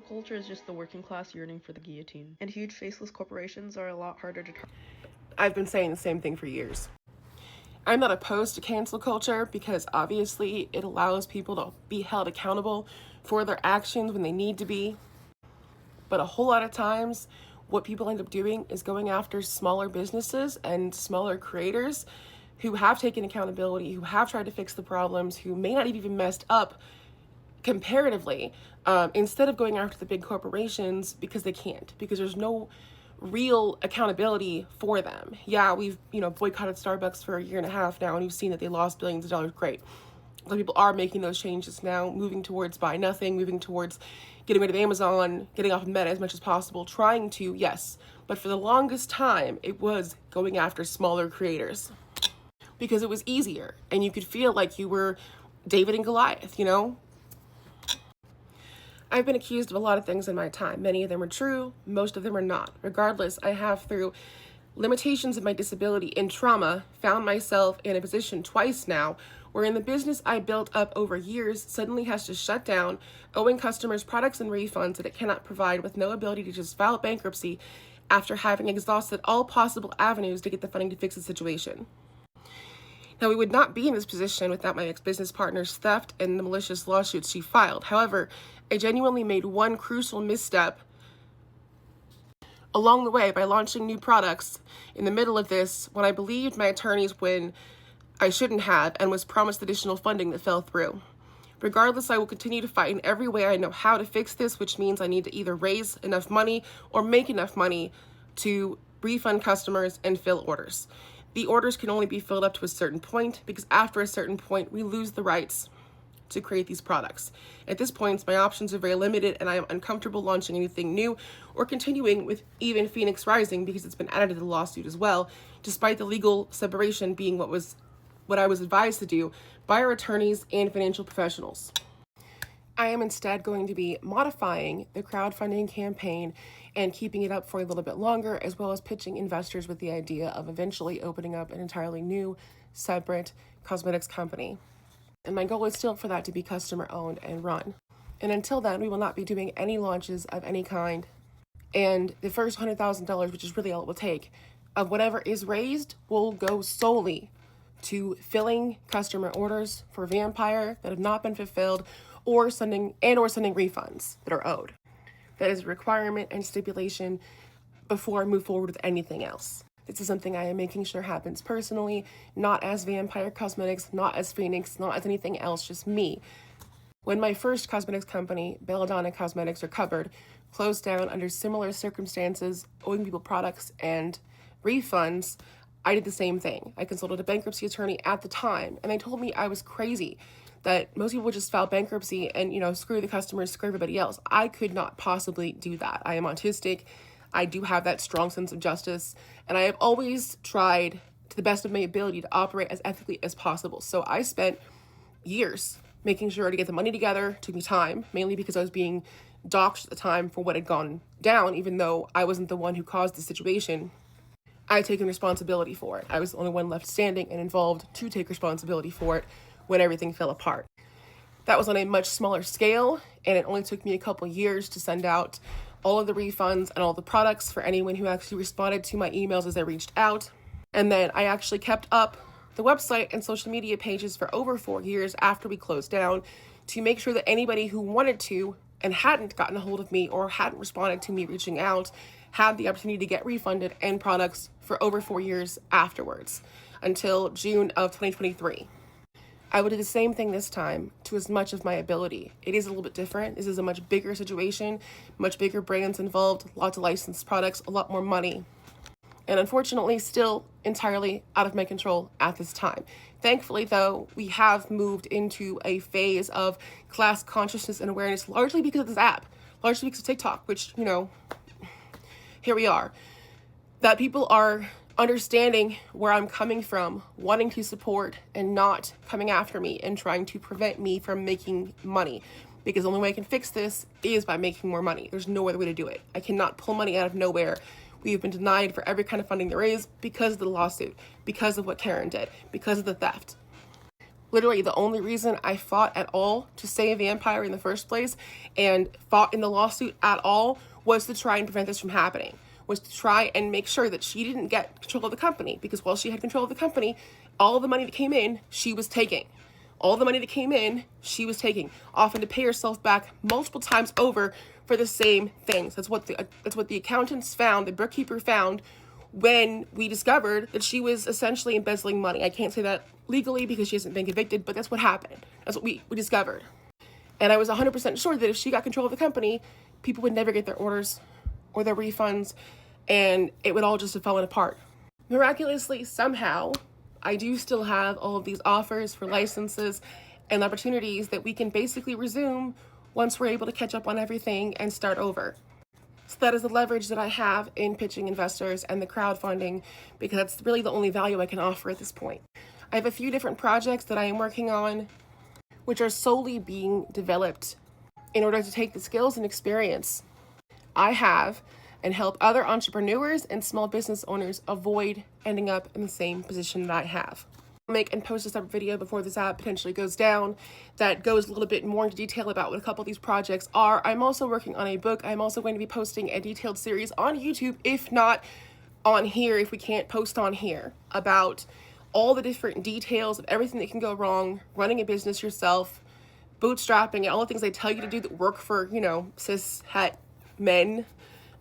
culture is just the working class yearning for the guillotine, and huge faceless corporations are a lot harder to target. I've been saying the same thing for years. I'm not opposed to cancel culture because obviously it allows people to be held accountable for their actions when they need to be. But a whole lot of times, what people end up doing is going after smaller businesses and smaller creators who have taken accountability, who have tried to fix the problems, who may not have even messed up comparatively, instead of going after the big corporations because they can't, because there's no real accountability for them. Yeah, we've boycotted Starbucks for a year and a half now, and we've seen that they lost billions of dollars. Great. A lot of people are making those changes now, moving towards buy nothing, moving towards getting rid of Amazon, getting off of Meta as much as possible, trying to, yes. But for the longest time, it was going after smaller creators because it was easier and you could feel like you were David and Goliath, I've been accused of a lot of things in my time. Many of them are true, most of them are not. Regardless, I have, through limitations of my disability and trauma, found myself in a position twice now where in the business I built up over years suddenly has to shut down, owing customers products and refunds that it cannot provide, with no ability to just file bankruptcy after having exhausted all possible avenues to get the funding to fix the situation. Now, we would not be in this position without my ex-business partner's theft and the malicious lawsuits she filed. However, I genuinely made one crucial misstep along the way by launching new products in the middle of this when I believed my attorneys when I shouldn't have, and was promised additional funding that fell through. Regardless, I will continue to fight in every way I know how to fix this, which means I need to either raise enough money or make enough money to refund customers and fill orders. The orders can only be filled up to a certain point because after a certain point, we lose the rights to create these products. At this point, my options are very limited and I am uncomfortable launching anything new or continuing with even Phoenix Rising because it's been added to the lawsuit as well, despite the legal separation being what I was advised to do by our attorneys and financial professionals. I am instead going to be modifying the crowdfunding campaign and keeping it up for a little bit longer, as well as pitching investors with the idea of eventually opening up an entirely new, separate cosmetics company. And my goal is still for that to be customer owned and run. And until then, we will not be doing any launches of any kind. And the first $100,000, which is really all it will take, of whatever is raised will go solely to filling customer orders for Vampyre that have not been fulfilled, or sending refunds that are owed. That is a requirement and stipulation before I move forward with anything else. This is something I am making sure happens personally, not as Vampyre Cosmetics, not as Phoenix, not as anything else, just me. When my first cosmetics company, Belladonna Cosmetics Recovered, closed down under similar circumstances, owing people products and refunds, I did the same thing. I consulted a bankruptcy attorney at the time, and they told me I was crazy, that most people would just file bankruptcy and, screw the customers, screw everybody else. I could not possibly do that. I am autistic. I do have that strong sense of justice, and I have always tried to the best of my ability to operate as ethically as possible. So I spent years making sure to get the money together. It took me time, mainly because I was being doxxed at the time for what had gone down, even though I wasn't the one who caused the situation. I had taken responsibility for it. I was the only one left standing and involved to take responsibility for it when everything fell apart. That was on a much smaller scale, and it only took me a couple years to send out all of the refunds and all the products for anyone who actually responded to my emails as I reached out. And then I actually kept up the website and social media pages for over 4 years after we closed down to make sure that anybody who wanted to and hadn't gotten a hold of me or hadn't responded to me reaching out had the opportunity to get refunded and products for over 4 years afterwards, until June of 2023. I will do the same thing this time to as much of my ability. It is a little bit different. This is a much bigger situation, much bigger brands involved, lots of licensed products, a lot more money. And unfortunately, still entirely out of my control at this time. Thankfully, though, we have moved into a phase of class consciousness and awareness, largely because of this app, largely because of TikTok, which, here we are. That people are understanding where I'm coming from, wanting to support and not coming after me and trying to prevent me from making money. Because the only way I can fix this is by making more money. There's no other way to do it. I cannot pull money out of nowhere. We have been denied for every kind of funding there is because of the lawsuit, because of what Karen did, because of the theft. Literally, the only reason I fought at all to save Vampyre in the first place and fought in the lawsuit at all was to try and prevent this from happening, was to try and make sure that she didn't get control of the company, because while she had control of the company, all the money that came in, she was taking. All the money that came in, she was taking, often to pay herself back multiple times over for the same things. That's what the accountants found, the bookkeeper found, when we discovered that she was essentially embezzling money. I can't say that legally because she hasn't been convicted, but that's what happened. That's what we discovered. And I was 100% sure that if she got control of the company, people would never get their orders or their refunds, and it would all just have fallen apart. Miraculously, somehow, I do still have all of these offers for licenses and opportunities that we can basically resume once we're able to catch up on everything and start over. So that is the leverage that I have in pitching investors and the crowdfunding, because that's really the only value I can offer at this point. I have a few different projects that I am working on, which are solely being developed in order to take the skills and experience I have and help other entrepreneurs and small business owners avoid ending up in the same position that I have. I'll make and post a separate video before this app potentially goes down that goes a little bit more into detail about what a couple of these projects are. I'm also working on a book. I'm also going to be posting a detailed series on YouTube, if not on here, if we can't post on here, about all the different details of everything that can go wrong running a business yourself, bootstrapping, and all the things they tell you to do that work for, cis het men,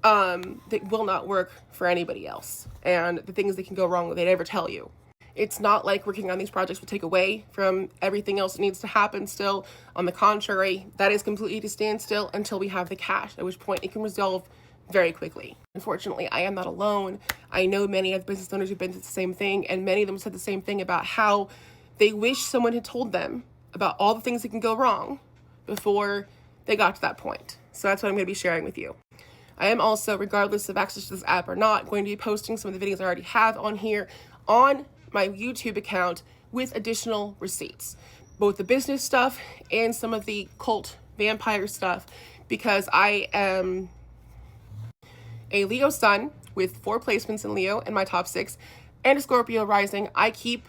that will not work for anybody else, and the things that can go wrong that they never tell you. It's not like working on these projects will take away from everything else that needs to happen still. On the contrary, that is completely to stand still until we have the cash, at which point it can resolve very quickly. Unfortunately, I am not alone. I know many of the business owners who've been through the same thing, and many of them said the same thing about how they wish someone had told them about all the things that can go wrong before they got to that point. So that's what I'm going to be sharing with you. I am also, regardless of access to this app or not, going to be posting some of the videos I already have on here on my YouTube account with additional receipts, both the business stuff and some of the cult vampire stuff, because I am a Leo sun with 4 placements in Leo in my top 6 and a Scorpio rising. I keep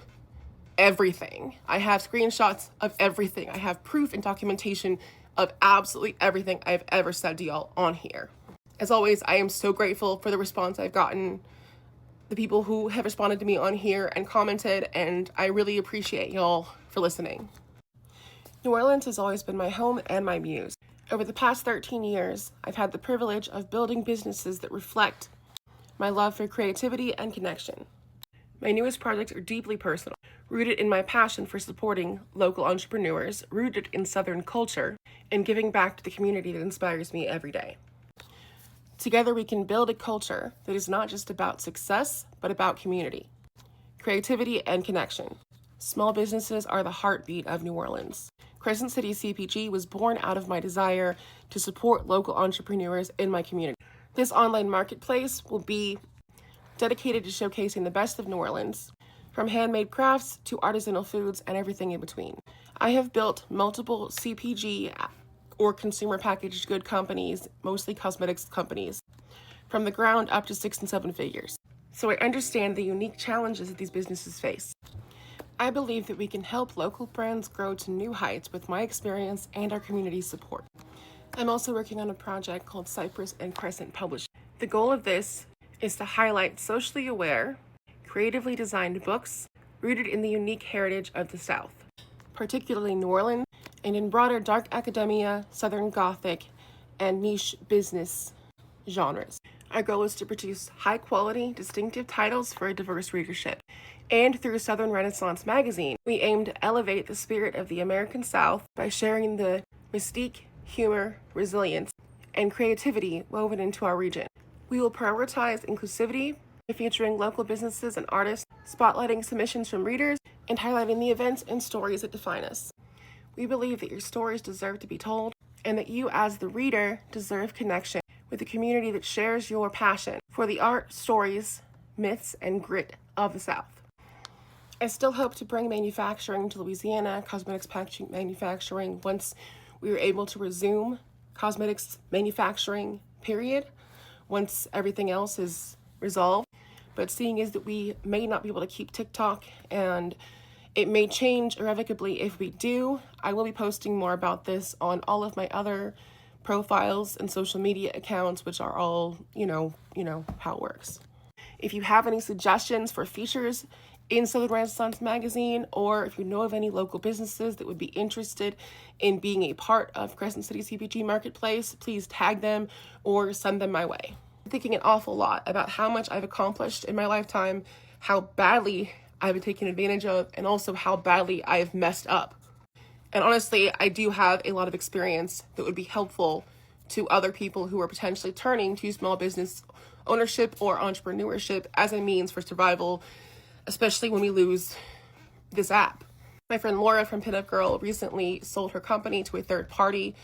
everything. I have screenshots of everything. I have proof and documentation of absolutely everything I've ever said to y'all on here. As always, I am so grateful for the response I've gotten, the people who have responded to me on here and commented, and I really appreciate y'all for listening. New Orleans has always been my home and my muse. Over the past 13 years, I've had the privilege of building businesses that reflect my love for creativity and connection. My newest projects are deeply personal, rooted in my passion for supporting local entrepreneurs, rooted in Southern culture, and giving back to the community that inspires me every day. Together we can build a culture that is not just about success, but about community, creativity, and connection. Small businesses are the heartbeat of New Orleans. Crescent City CPG was born out of my desire to support local entrepreneurs in my community. This online marketplace will be dedicated to showcasing the best of New Orleans, from handmade crafts to artisanal foods and everything in between. I have built multiple CPG or consumer packaged good companies, mostly cosmetics companies, from the ground up to 6 and 7 figures. So I understand the unique challenges that these businesses face. I believe that we can help local brands grow to new heights with my experience and our community's support. I'm also working on a project called Rising-Crescent Publishing. The goal of this is to highlight socially aware, creatively designed books rooted in the unique heritage of the South, particularly New Orleans, and in broader dark academia, Southern Gothic, and niche business genres. Our goal is to produce high-quality, distinctive titles for a diverse readership. And through Southern Renaissance magazine, we aim to elevate the spirit of the American South by sharing the mystique, humor, resilience, and creativity woven into our region. We will prioritize inclusivity, featuring local businesses and artists, spotlighting submissions from readers, and highlighting the events and stories that define us. We believe that your stories deserve to be told, and that you as the reader deserve connection with the community that shares your passion for the art, stories, myths, and grit of the South. I still hope to bring manufacturing to Louisiana, cosmetics packaging manufacturing, once we are able to resume cosmetics manufacturing, period, once everything else is resolved. But seeing is that we may not be able to keep TikTok and It may change irrevocably if we do. I will be posting more about this on all of my other profiles and social media accounts, which are all, you know how it works. If you have any suggestions for features in Southern Renaissance magazine, or if you know of any local businesses that would be interested in being a part of Crescent City CPG marketplace, please tag them or send them my way. I'm thinking an awful lot about how much I've accomplished in my lifetime, how badly I've been taken advantage of, and also how badly I have messed up. And honestly, I do have a lot of experience that would be helpful to other people who are potentially turning to small business ownership or entrepreneurship as a means for survival, especially when we lose this app. My friend Laura from Pinup Girl recently sold her company to a third party,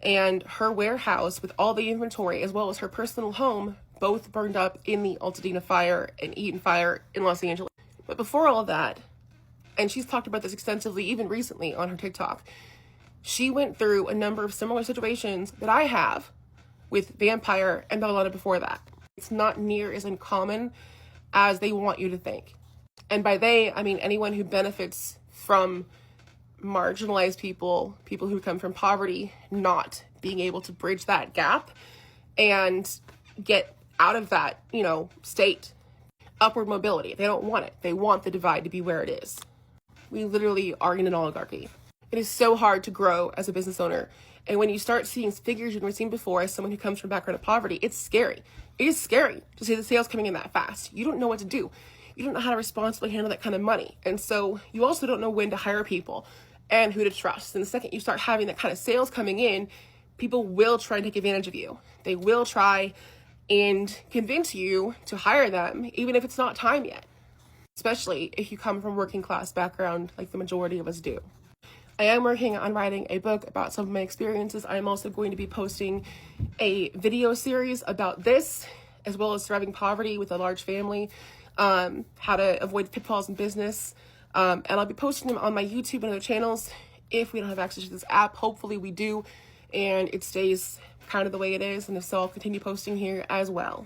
and her warehouse with all the inventory as well as her personal home both burned up in the Altadena fire and Eaton fire in Los Angeles. But before all of that, and she's talked about this extensively even recently on her TikTok, she went through a number of similar situations that I have with Vampyre and Bellona before that. It's not near as uncommon as they want you to think. And by they, I mean anyone who benefits from marginalized people who come from poverty, not being able to bridge that gap and get out of that, state. Upward mobility. They don't want it. They want the divide to be where it is. We literally are in an oligarchy. It is so hard to grow as a business owner. And when you start seeing figures you've never seen before as someone who comes from a background of poverty, it's scary. It is scary to see the sales coming in that fast. You don't know what to do. You don't know how to responsibly handle that kind of money. And so you also don't know when to hire people and who to trust. And the second you start having that kind of sales coming in, people will try and take advantage of you. They will try and convince you to hire them, even if it's not time yet, especially if you come from a working class background like the majority of us do. I am working on writing a book about some of my experiences. I am also going to be posting a video series about this, as well as surviving poverty with a large family, how to avoid pitfalls in business, and I'll be posting them on my YouTube and other channels if we don't have access to this app. Hopefully we do, and it stays kind of the way it is, and if so, I'll continue posting here as well.